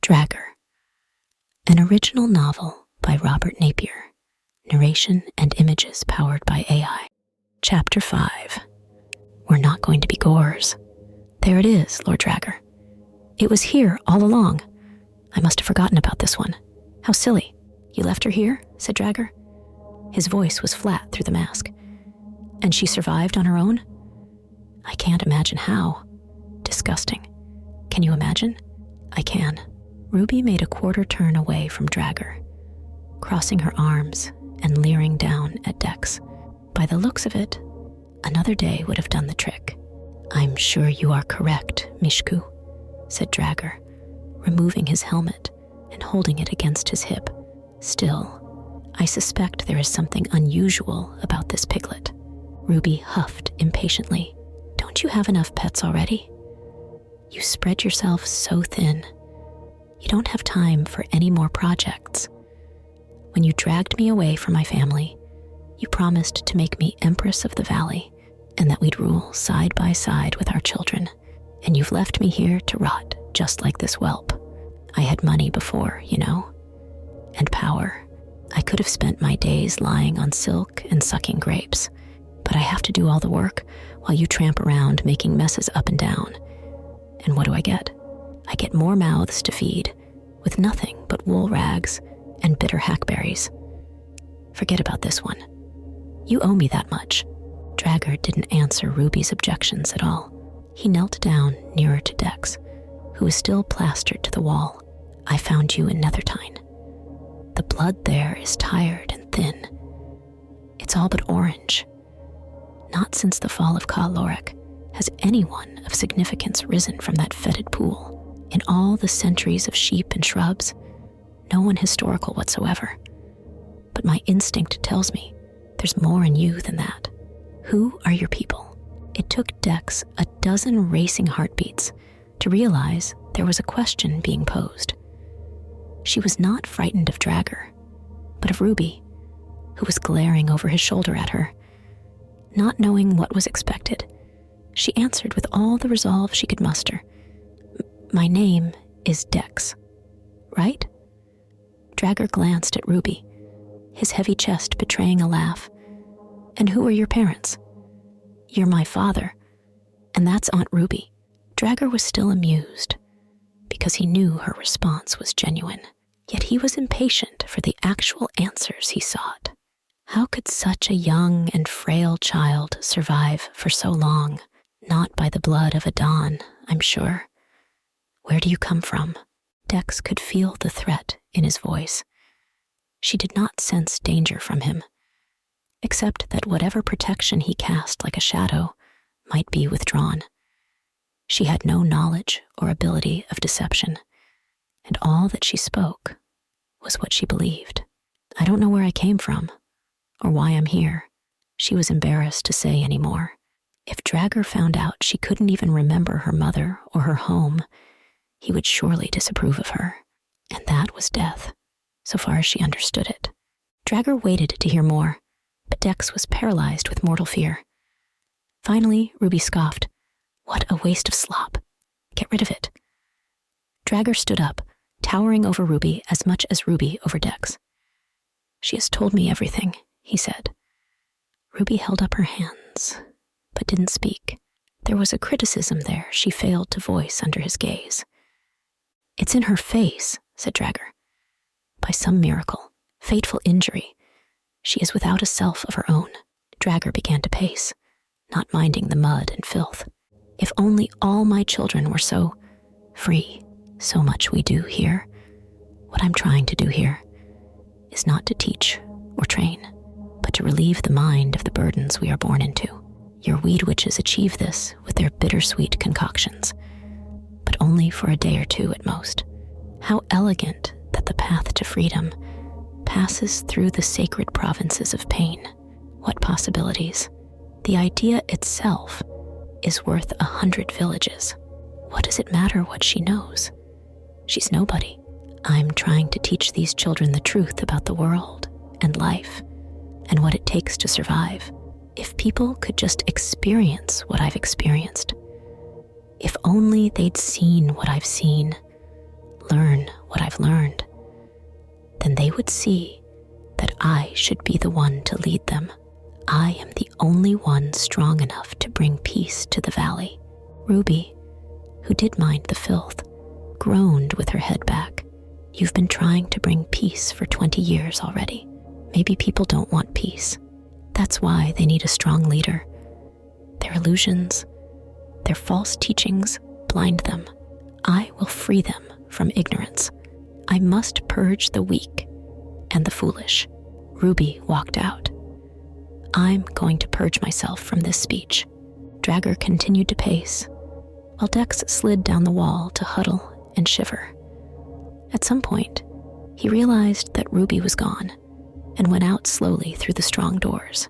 Dragger, an original novel by Robert Napier, narration and images powered by AI. Chapter 5. We're not going to be Goars. There it is, Lord Dragger. It was here all along. I must have forgotten about this one. How silly. You left her here? Said Dragger. His voice was flat through the mask. And she survived on her own? I can't imagine how. Disgusting. Can you imagine? I can. Ruby made a quarter turn away from Dragger, crossing her arms and leering down at Dex. By the looks of it, another day would have done the trick. I'm sure you are correct, Mishku, said Dragger, removing his helmet and holding it against his hip. Still, I suspect there is something unusual about this piglet. Ruby huffed impatiently. Don't you have enough pets already? You spread yourself so thin. You don't have time for any more projects. When you dragged me away from my family, you promised to make me Empress of the Valley and that we'd rule side by side with our children. And you've left me here to rot just like this whelp. I had money before, you know, and power. I could have spent my days lying on silk and sucking grapes, but I have to do all the work while you tramp around making messes up and down. And what do I get? I get more mouths to feed, with nothing but wool rags and bitter hackberries. Forget about this one. You owe me that much. Dragger didn't answer Ruby's objections at all. He knelt down nearer to Dex, who was still plastered to the wall. I found you in Nethertine. The blood there is tired and thin. It's all but orange. Not since the fall of Ka Lorik has anyone of significance risen from that fetid pool. In all the centuries of sheep and shrubs, no one historical whatsoever. But my instinct tells me there's more in you than that. Who are your people? It took Dex a dozen racing heartbeats to realize there was a question being posed. She was not frightened of Dragger, but of Ruby, who was glaring over his shoulder at her. Not knowing what was expected, she answered with all the resolve she could muster. My name is Dex, right? Dragger glanced at Ruby, his heavy chest betraying a laugh. And who are your parents? You're my father, and that's Aunt Ruby. Dragger was still amused, because he knew her response was genuine. Yet he was impatient for the actual answers he sought. How could such a young and frail child survive for so long? Not by the blood of a Don, I'm sure. Where do you come from? Dex could feel the threat in his voice. She did not sense danger from him, except that whatever protection he cast like a shadow might be withdrawn. She had no knowledge or ability of deception, and all that she spoke was what she believed. I don't know where I came from, or why I'm here, she was embarrassed to say any more. If Dragger found out she couldn't even remember her mother or her home, he would surely disapprove of her, and that was death, so far as she understood it. Dragger waited to hear more, but Dex was paralyzed with mortal fear. Finally, Ruby scoffed. What a waste of slop. Get rid of it. Dragger stood up, towering over Ruby as much as Ruby over Dex. She has told me everything, he said. Ruby held up her hands, but didn't speak. There was a criticism there she failed to voice under his gaze. It's in her face, said Dragger. By some miracle, fateful injury, she is without a self of her own. Dragger began to pace, not minding the mud and filth. If only all my children were so free, so much we do here. What I'm trying to do here is not to teach or train, but to relieve the mind of the burdens we are born into. Your weed witches achieve this with their bittersweet concoctions, but only for a day or two at most. How elegant that the path to freedom passes through the sacred provinces of pain. What possibilities. The idea itself is worth 100 villages. What does it matter what she knows? She's nobody. I'm trying to teach these children the truth about the world and life and what it takes to survive. If people could just experience what I've experienced, if only they'd seen what I've seen, learn I've learned, then they would see that I should be the one to lead them. I am the only one strong enough to bring peace to the valley. Ruby, who did mind the filth, groaned with her head back. You've been trying to bring peace for 20 years already. Maybe people don't want peace. That's why they need a strong leader. Their illusions, their false teachings blind them. I will free them from ignorance. I must purge the weak and the foolish. Ruby walked out. I'm going to purge myself from this speech. Dragger continued to pace, while Dex slid down the wall to huddle and shiver. At some point, he realized that Ruby was gone and went out slowly through the strong doors.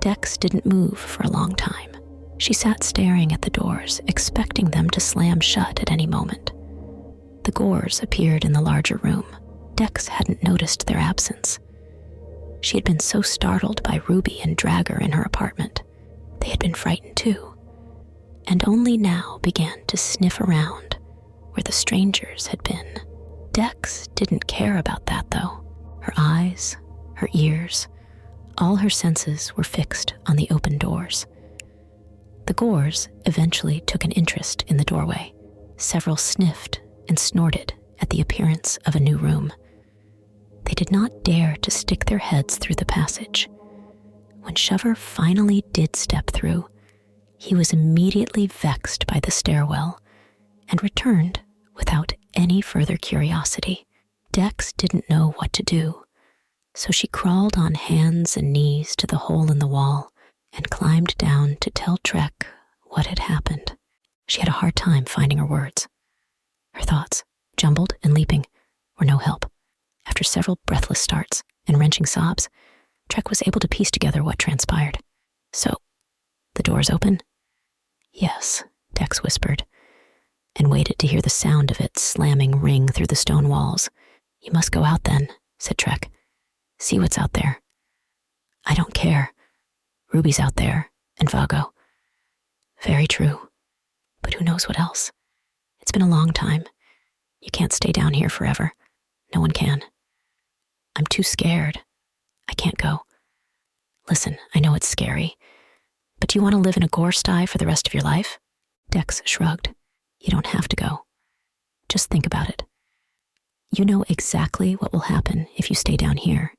Dex didn't move for a long time. She sat staring at the doors, expecting them to slam shut at any moment. The Goars appeared in the larger room. Dex hadn't noticed their absence. She had been so startled by Ruby and Dragger in her apartment. They had been frightened too, and only now began to sniff around where the strangers had been. Dex didn't care about that though. Her eyes, her ears, all her senses were fixed on the open doors. The Goars eventually took an interest in the doorway. Several sniffed and snorted at the appearance of a new room. They did not dare to stick their heads through the passage. When Shover finally did step through, he was immediately vexed by the stairwell and returned without any further curiosity. Dex didn't know what to do, so she crawled on hands and knees to the hole in the wall and climbed down to tell Trek what had happened. She had a hard time finding her words. Her thoughts, jumbled and leaping, were no help. After several breathless starts and wrenching sobs, Trek was able to piece together what transpired. So, the door's open? Yes, Dex whispered, and waited to hear the sound of it slamming ring through the stone walls. You must go out then, said Trek. See what's out there. I don't care. Ruby's out there, and Vago. Very true. But who knows what else? It's been a long time. You can't stay down here forever. No one can. I'm too scared. I can't go. Listen, I know it's scary, but do you want to live in a Goar sty for the rest of your life? Dex shrugged. You don't have to go. Just think about it. You know exactly what will happen if you stay down here.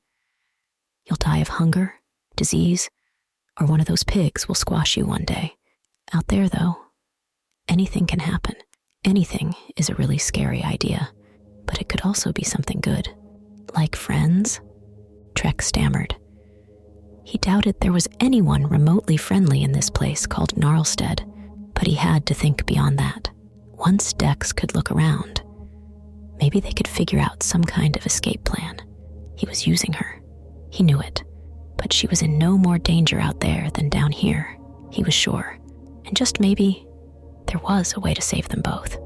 You'll die of hunger, disease, or one of those pigs will squash you one day. Out there, though, anything can happen. Anything is a really scary idea, but it could also be something good. Like friends? Trek stammered. He doubted there was anyone remotely friendly in this place called Gnarlstead, but he had to think beyond that. Once Dex could look around, maybe they could figure out some kind of escape plan. He was using her. He knew it, but she was in no more danger out there than down here, he was sure. And just maybe, there was a way to save them both.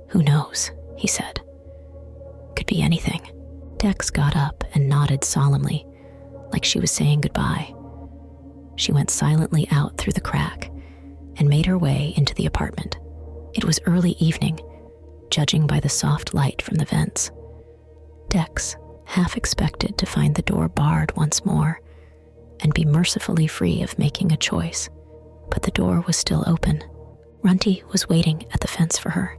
Who knows, he said. Could be anything. Dex got up and nodded solemnly, like she was saying goodbye. She went silently out through the crack and made her way into the apartment. It was early evening, judging by the soft light from the vents. Dex half expected to find the door barred once more and be mercifully free of making a choice, but the door was still open. Runty was waiting at the fence for her.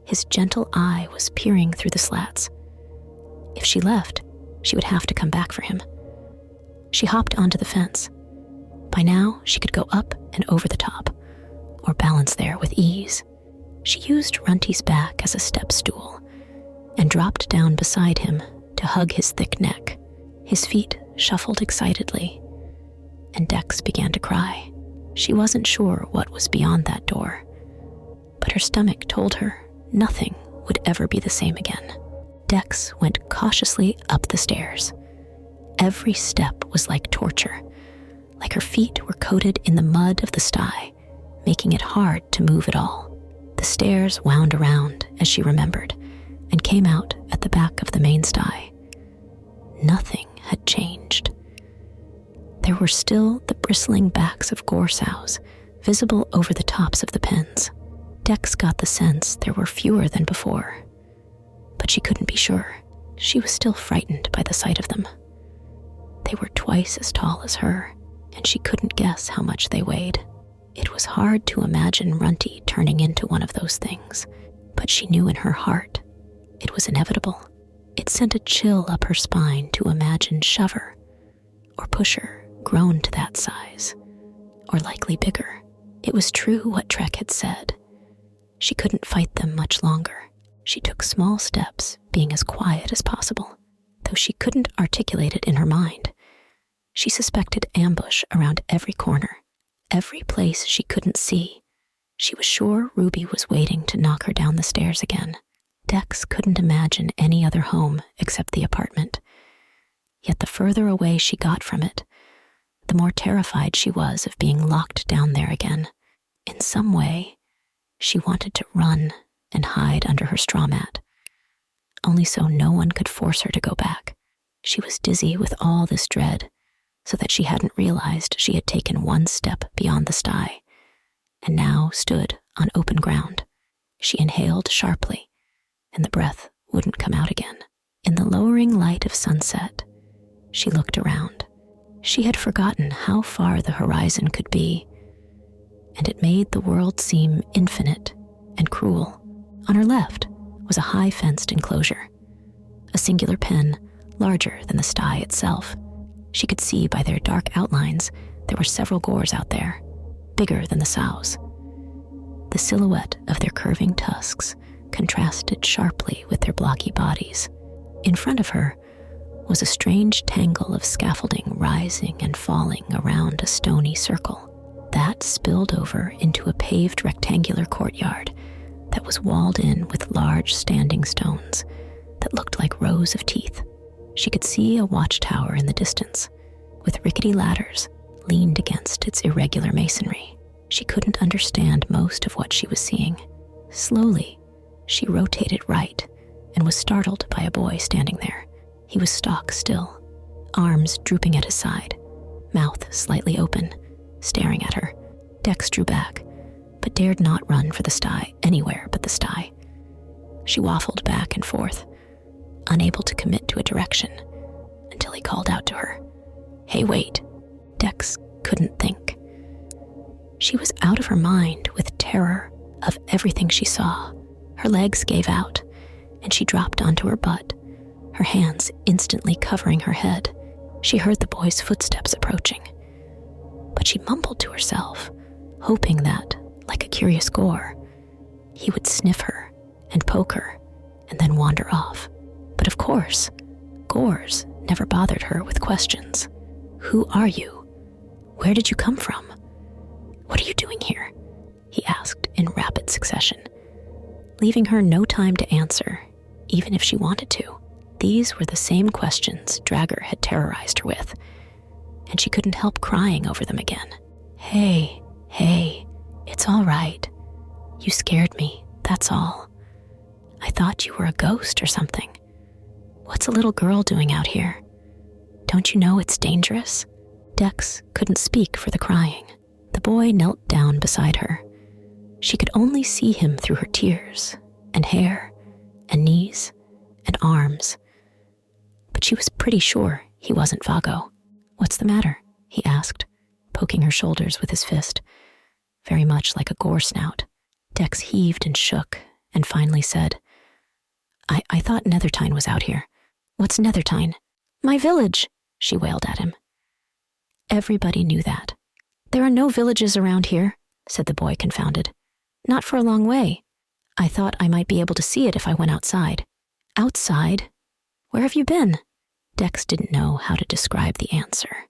His gentle eye was peering through the slats. If she left, she would have to come back for him. She hopped onto the fence. By now, she could go up and over the top, or balance there with ease. She used Runty's back as a step stool and dropped down beside him to hug his thick neck. His feet shuffled excitedly, and Dex began to cry. She wasn't sure what was beyond that door, but her stomach told her nothing would ever be the same again. Dex went cautiously up the stairs. Every step was like torture, like her feet were coated in the mud of the sty, making it hard to move at all. The stairs wound around as she remembered, and came out at the back of the main sty. Nothing had changed. There were still the bristling backs of Goar sows visible over the tops of the pens. Dex got the sense there were fewer than before, but she couldn't be sure. She was still frightened by the sight of them. They were twice as tall as her, and she couldn't guess how much they weighed. It was hard to imagine Runty turning into one of those things, but she knew in her heart it was inevitable. It sent a chill up her spine to imagine Shover or Pusher grown to that size, or likely bigger. It was true what Trek had said. She couldn't fight them much longer. She took small steps, being as quiet as possible, though she couldn't articulate it in her mind. She suspected ambush around every corner, every place she couldn't see. She was sure Ruby was waiting to knock her down the stairs again. Dex couldn't imagine any other home except the apartment. Yet the further away she got from it, the more terrified she was of being locked down there again. In some way, she wanted to run and hide under her straw mat, only so no one could force her to go back. She was dizzy with all this dread, so that she hadn't realized she had taken one step beyond the sty, and now stood on open ground. She inhaled sharply, and the breath wouldn't come out again. In the lowering light of sunset, she looked around. She had forgotten how far the horizon could be, and it made the world seem infinite and cruel. On her left was a high fenced enclosure, a singular pen larger than the sty itself. She could see by their dark outlines there were several Goars out there, bigger than the sows. The silhouette of their curving tusks contrasted sharply with their blocky bodies. In front of her was a strange tangle of scaffolding rising and falling around a stony circle. That spilled over into a paved rectangular courtyard that was walled in with large standing stones that looked like rows of teeth. She could see a watchtower in the distance, with rickety ladders leaned against its irregular masonry. She couldn't understand most of what she was seeing. Slowly, she rotated right and was startled by a boy standing there. He was stock still, arms drooping at his side, mouth slightly open, staring at her. Dex drew back, but dared not run for the sty anywhere but the sty. She waffled back and forth, unable to commit to a direction, until he called out to her. "Hey, wait." Dex couldn't think. She was out of her mind with terror of everything she saw. Her legs gave out, and she dropped onto her butt, her hands instantly covering her head. She heard the boy's footsteps approaching, but she mumbled to herself, hoping that, like a curious Goar, he would sniff her and poke her and then wander off. But of course, Goars never bothered her with questions. "Who are you? Where did you come from? What are you doing here?" he asked in rapid succession, leaving her no time to answer, even if she wanted to. These were the same questions Dragger had terrorized her with, and she couldn't help crying over them again. Hey, it's all right. You scared me, that's all. I thought you were a ghost or something. What's a little girl doing out here? Don't you know it's dangerous?" Dex couldn't speak for the crying. The boy knelt down beside her. She could only see him through her tears, and hair, and knees, and arms. But she was pretty sure he wasn't Vago. "What's the matter?" he asked, poking her shoulders with his fist, very much like a Goar snout. Dex heaved and shook, and finally said, I thought Nethertine was out here." "What's Nethertine?" "My village," she wailed at him. Everybody knew that. "There are no villages around here," said the boy, confounded. "Not for a long way. I thought I might be able to see it if I went outside." "Outside? Where have you been?" Dex didn't know how to describe the answer,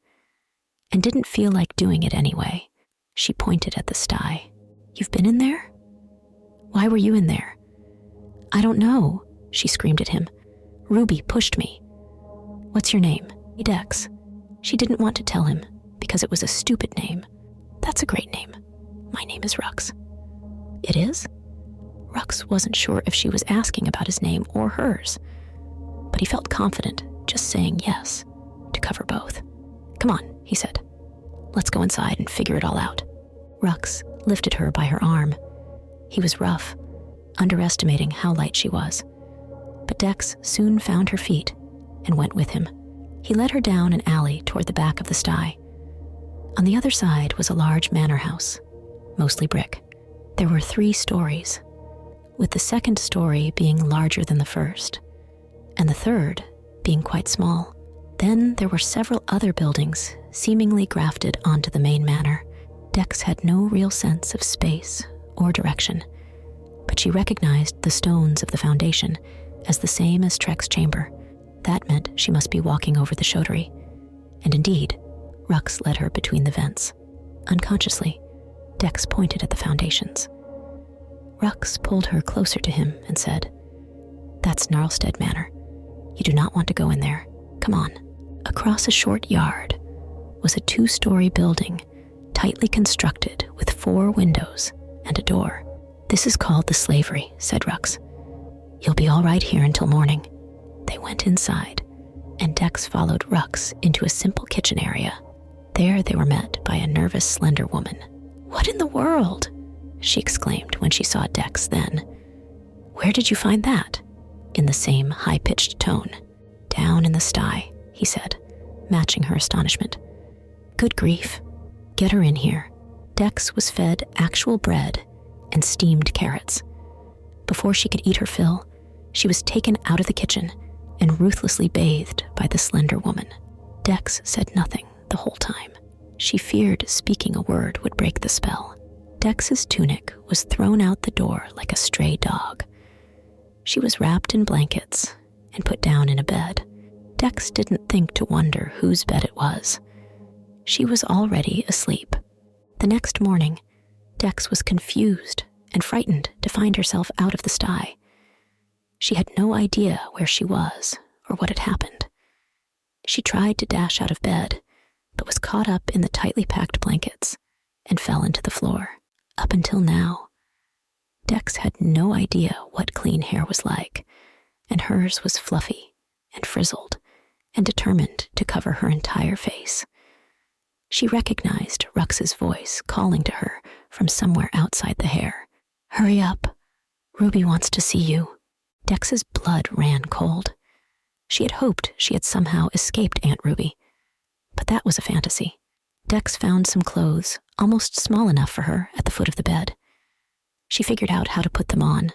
and didn't feel like doing it anyway. She pointed at the sty. "You've been in there? Why were you in there?" "I don't know," she screamed at him. "Ruby pushed me." "What's your name?" "Dex." She didn't want to tell him, because it was a stupid name. "That's a great name. My name is Rux." "It is?" Rux wasn't sure if she was asking about his name or hers, but he felt confident just saying yes to cover both. "Come on," he said. "Let's go inside and figure it all out." Rux lifted her by her arm. He was rough, underestimating how light she was. But Dex soon found her feet and went with him. He led her down an alley toward the back of the sty. On the other side was a large manor house, mostly brick. There were 3 stories, with the second story being larger than the first, and the third being quite small. Then there were several other buildings seemingly grafted onto the main manor. Dex had no real sense of space or direction, but she recognized the stones of the foundation as the same as Trek's chamber. That meant she must be walking over the shotery, and indeed, Rux led her between the vents. Unconsciously, Dex pointed at the foundations. Rux pulled her closer to him and said, "That's Gnarlstead Manor. You do not want to go in there. Come on." Across a short yard was a 2-story building, tightly constructed with 4 windows and a door. "This is called the Slavery," said Rux. "You'll be all right here until morning." They went inside, and Dex followed Rux into a simple kitchen area. There they were met by a nervous, slender woman. "What in the world?" she exclaimed when she saw Dex then. "Where did you find that?" in the same high-pitched tone. "Down in the sty," he said, matching her astonishment. "Good grief. Get her in here." Dex was fed actual bread and steamed carrots. Before she could eat her fill, she was taken out of the kitchen and ruthlessly bathed by the slender woman. Dex said nothing the whole time. She feared speaking a word would break the spell. Dex's tunic was thrown out the door like a stray dog. She was wrapped in blankets and put down in a bed. Dex didn't think to wonder whose bed it was. She was already asleep. The next morning, Dex was confused and frightened to find herself out of the sty. She had no idea where she was or what had happened. She tried to dash out of bed, but was caught up in the tightly packed blankets and fell into the floor. Up until now, Dex had no idea what clean hair was like, and hers was fluffy and frizzled and determined to cover her entire face. She recognized Rux's voice calling to her from somewhere outside the hair. "Hurry up. Ruby wants to see you." Dex's blood ran cold. She had hoped she had somehow escaped Aunt Ruby, but that was a fantasy. Dex found some clothes, almost small enough for her, at the foot of the bed. She figured out how to put them on,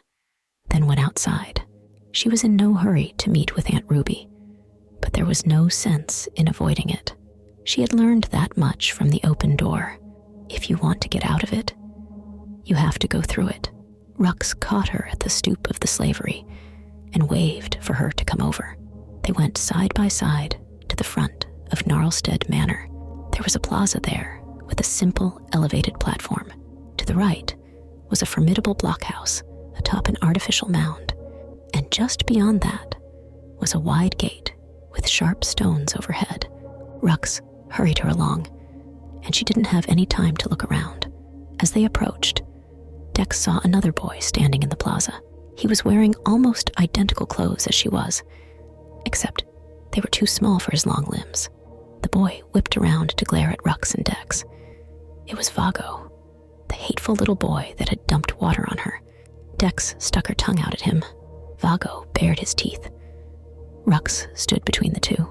then went outside. She was in no hurry to meet with Aunt Ruby, but there was no sense in avoiding it. She had learned that much from the open door. If you want to get out of it, you have to go through it. Rux caught her at the stoop of the Slavery and waved for her to come over. They went side by side to the front of Gnarlstead Manor. There was a plaza there with a simple elevated platform. To the right was a formidable blockhouse atop an artificial mound, and just beyond that was a wide gate with sharp stones overhead. Rux hurried her along, and she didn't have any time to look around. As they approached, Dex saw another boy standing in the plaza. He was wearing almost identical clothes as she was, except they were too small for his long limbs. The boy whipped around to glare at Rux and Dex. It was Vago, the hateful little boy that had dumped water on her. Dex stuck her tongue out at him. Vago bared his teeth. Rux stood between the two.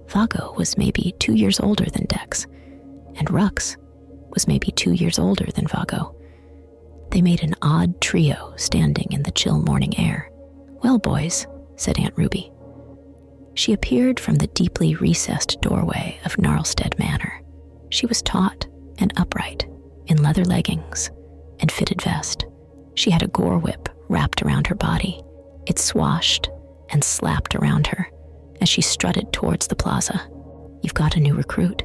Vago was maybe 2 years older than Dex, and Rux was maybe 2 years older than Vago. They made an odd trio standing in the chill morning air. "Well, boys," said Aunt Ruby. She appeared from the deeply recessed doorway of Gnarlstead Manor. She was taut and upright, in leather leggings and fitted vest. She had a gore whip wrapped around her body. It swashed and slapped around her as she strutted towards the plaza. "You've got a new recruit."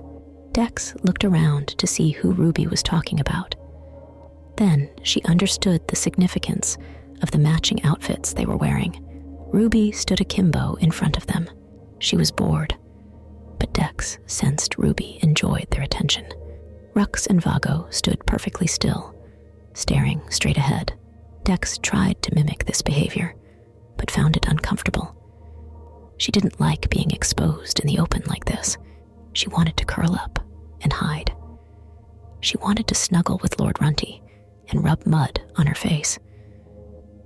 Dex looked around to see who Ruby was talking about. Then she understood the significance of the matching outfits they were wearing. Ruby stood akimbo in front of them. She was bored, but Dex sensed Ruby enjoyed their attention. Rux and Vago stood perfectly still, staring straight ahead. Dex tried to mimic this behavior, but found it uncomfortable. She didn't like being exposed in the open like this. She wanted to curl up and hide. She wanted to snuggle with Lord Runty and rub mud on her face.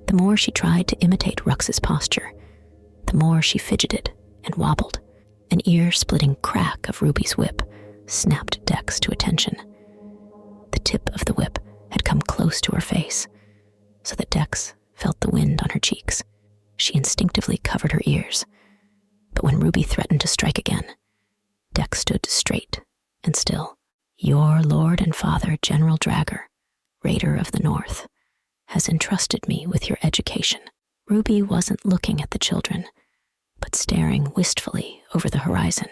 The more she tried to imitate Rux's posture, the more she fidgeted and wobbled. An ear-splitting crack of Ruby's whip snapped Dex to attention. The tip of the whip had come close to her face, so that Dex felt the wind on her cheeks. She instinctively covered her ears, but when Ruby threatened to strike again, Dex stood straight and still. "Your lord and father, General Dragger, Raider of the North, has entrusted me with your education." Ruby wasn't looking at the children, but staring wistfully over the horizon.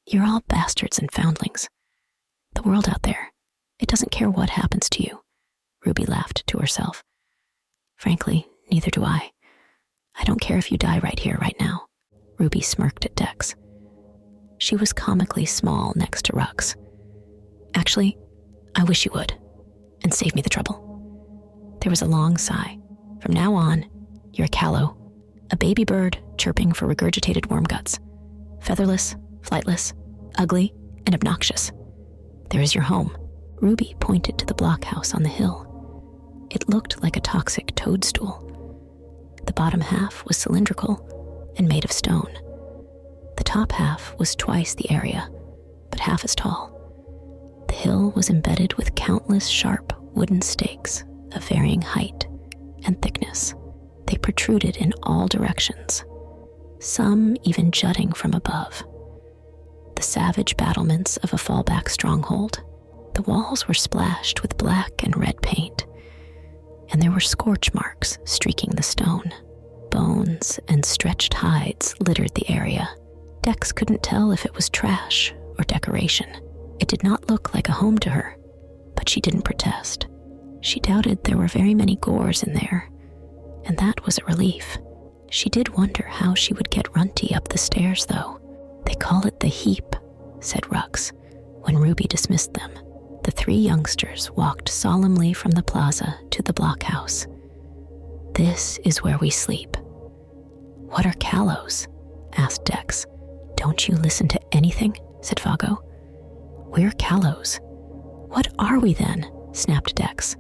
"You're all bastards and foundlings. The world out there, it doesn't care what happens to you," Ruby laughed to herself. "Frankly, neither do I. I don't care if you die right here, right now." Ruby smirked at Dex. She was comically small next to Rux. "Actually, I wish you would, and save me the trouble." There was a long sigh. "From now on, you're a callow, a baby bird chirping for regurgitated worm guts. Featherless, flightless, ugly, and obnoxious. There is your home." Ruby pointed to the blockhouse on the hill. It looked like a toxic toadstool. The bottom half was cylindrical and made of stone. The top half was twice the area, but half as tall. The hill was embedded with countless sharp wooden stakes of varying height and thickness. They protruded in all directions, some even jutting from above. The savage battlements of a fallback stronghold. The walls were splashed with black and red paint, and there were scorch marks streaking the stone. Bones and stretched hides littered the area. Dex couldn't tell if it was trash or decoration. It did not look like a home to her, but she didn't protest. She doubted there were very many Goars in there, and that was a relief. She did wonder how she would get Runty up the stairs, though. "They call it the heap," said Rux, when Ruby dismissed them. The three youngsters walked solemnly from the plaza to the blockhouse. "This is where we sleep." "What are callows?" asked Dex. "Don't you listen to anything?" said Vago. "We're callows." "What are we then?" snapped Dex.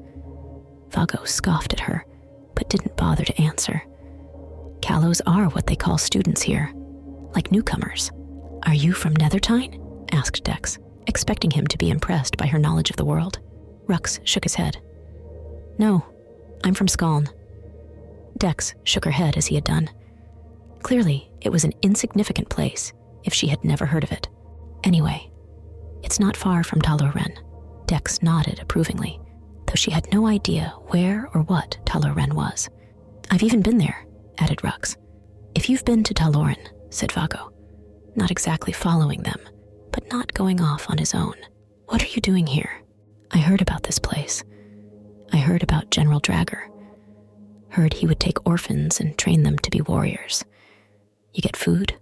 Vago scoffed at her, but didn't bother to answer. "Callows are what they call students here, like newcomers." "Are you from Nethertyne?" asked Dex, expecting him to be impressed by her knowledge of the world. Rux shook his head. "No, I'm from Skaln." Dex shook her head as he had done. Clearly, it was an insignificant place if she had never heard of it. "Anyway, it's not far from Taloren." Dex nodded approvingly, though she had no idea where or what Taloren was. "I've even been there," added Rux. "If you've been to Taloren," said Vago, not exactly following them, but not going off on his own. "What are you doing here?" "I heard about this place. I heard about General Dragger. Heard he would take orphans and train them to be warriors. You get food,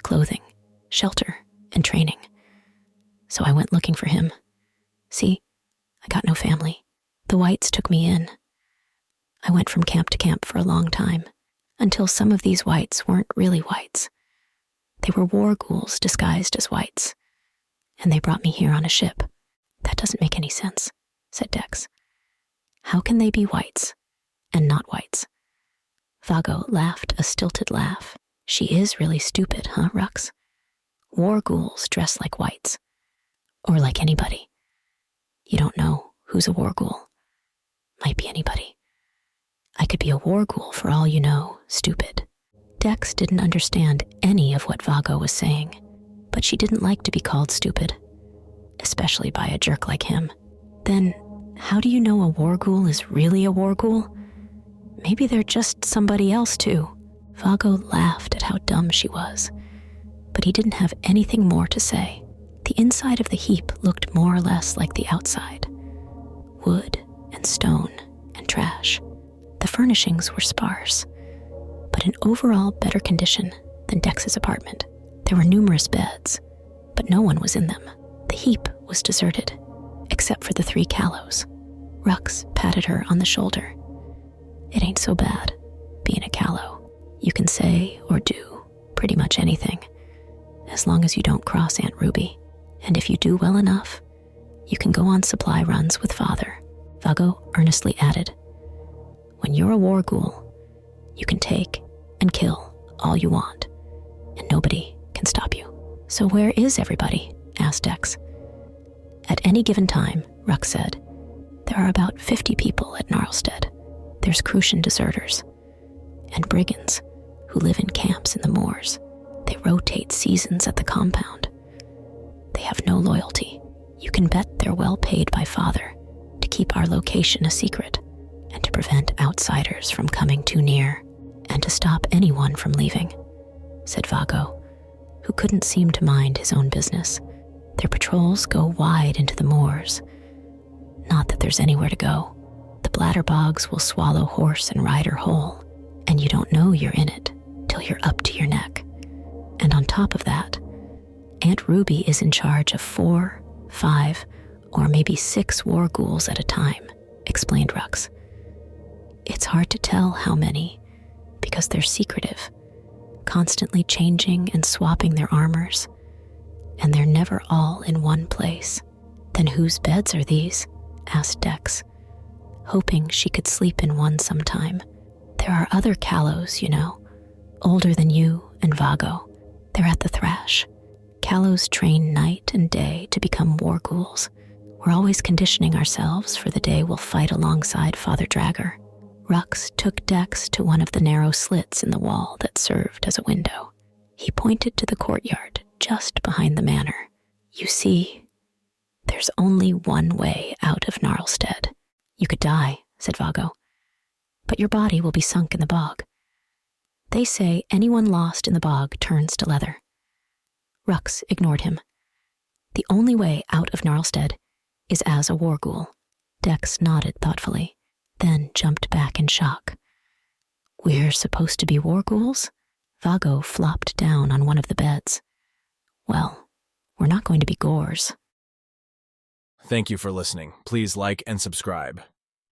clothing, shelter, and training. So I went looking for him. See, I got no family. The whites took me in. I went from camp to camp for a long time, until some of these whites weren't really whites. They were war ghouls disguised as whites, and they brought me here on a ship." "That doesn't make any sense," said Dex. "How can they be whites and not whites?" Vago laughed a stilted laugh. "She is really stupid, huh, Rux? War ghouls dress like whites, or like anybody. You don't know who's a war ghoul. Might be anybody. I could be a war ghoul for all you know, stupid." Dex didn't understand any of what Vago was saying, but she didn't like to be called stupid, especially by a jerk like him. "Then, how do you know a war ghoul is really a war ghoul? Maybe they're just somebody else too." Vago laughed at how dumb she was, but he didn't have anything more to say. The inside of the heap looked more or less like the outside. Wood and stone and trash. The furnishings were sparse, but in overall better condition than Dex's apartment. There were numerous beds, but no one was in them. The heap was deserted, except for the three callows. Rux patted her on the shoulder. "It ain't so bad, being a callow. You can say or do pretty much anything, as long as you don't cross Aunt Ruby. And if you do well enough, you can go on supply runs with Father," Vago earnestly added. "When you're a war ghoul, You can take and kill all you want, and nobody can stop you. So where is everybody? Asked Dex. At any given time, Rux said, there are about 50 people at Gnarlstead. There's Crucian deserters and brigands who live in camps in the moors. They rotate seasons at the compound. They have no loyalty. You can bet they're well paid by Father to keep our location a secret and to prevent outsiders from coming too near and to stop anyone from leaving, said Vago, who couldn't seem to mind his own business. Their patrols go wide into the moors. Not that there's anywhere to go. The bladder bogs will swallow horse and rider whole, and you don't know you're in it till you're up to your neck. And on top of that, Aunt Ruby is in charge of 4, 5, or maybe 6 war ghouls at a time, explained Rux. It's hard to tell how many, because they're secretive, constantly changing and swapping their armors, and they're never all in one place. Then whose beds are these? Asked Dex, hoping she could sleep in one sometime. There are other Callows, you know, older than you and Vago. They're at the Thrash. Callows train night and day to become war ghouls. We're always conditioning ourselves for the day we'll fight alongside Father Dragger. Rux took Dex to one of the narrow slits in the wall that served as a window. He pointed to the courtyard just behind the manor. You see, there's only one way out of Gnarlstead. You could die, said Vago, but your body will be sunk in the bog. They say anyone lost in the bog turns to leather. Rux ignored him. The only way out of Gnarlstead is as a war ghoul. Dex nodded thoughtfully, then jumped back in shock. We're supposed to be war ghouls? Vago flopped down on one of the beds. Well, we're not going to be Goars. Thank you for listening. Please like and subscribe.